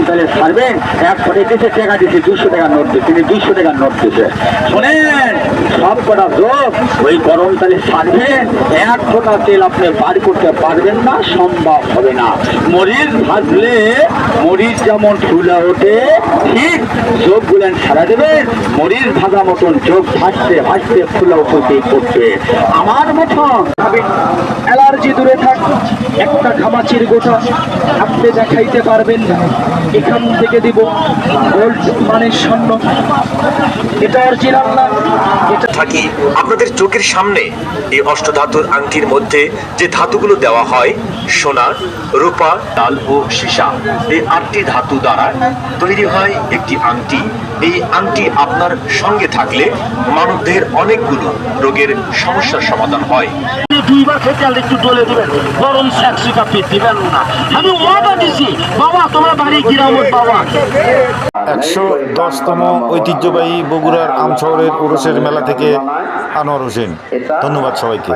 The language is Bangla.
তাহলে ছাড়বেন। এক করে দিতে টাকা দিতে 200 টাকার নোট দিচ্ছে, তিনি 200 টাকার নোট দিচ্ছে। শোনেন, সব কটা যোগ ওই গরম তালে ছাড়বেন, এক ফোঁটা তেল আপনি বার করতে পারবেন না, সম্ভব হবে না। মরিচ ভাজলে মরিচ যেমন ফুলে ওঠে, ঠিক যোগ গুলেন ছাড়া দেবেন, মরিচ ভাজা মতন যোগ ভাসতে ভাসতে ফুলে উঠতে করছে। আমার মতন অ্যালার্জি দূরে থাক, একটা ঘামাচির গোটা আপনি দেখাইতে পারবেন না। এখান থেকে দিব গোল্ড মানে স্বর্ণ, এটা অরিজিনাল না, এটা থাকি আপনাদের চোখের সামনে এই অষ্টধাতুর আংটির মধ্যে যে ধাতুগুলো দেওয়া হয়, সোনা, রূপা, লাল ও সীসা, এই 8টি ধাতু দ্বারা তৈরি হয় একটি আংটি। এই আংটি আপনার সঙ্গে থাকলে মানবদেহের অনেকগুলো রোগের সমস্যার সমাধান হয়। দুইবার খেতে আর একটু ডলে দিবেন, গরম স্যাক্সি কাপে দিবেন না। আমি ওয়াদা দিছি বাবা, তোমার বাড়ি কিরামত বাবা। 110তম ঐতিহ্যবাহী বগুড়ার আমশহরের উরুসের মেলা থেকে আনোয়ার হোসেন। ধন্যবাদ সবাইকে।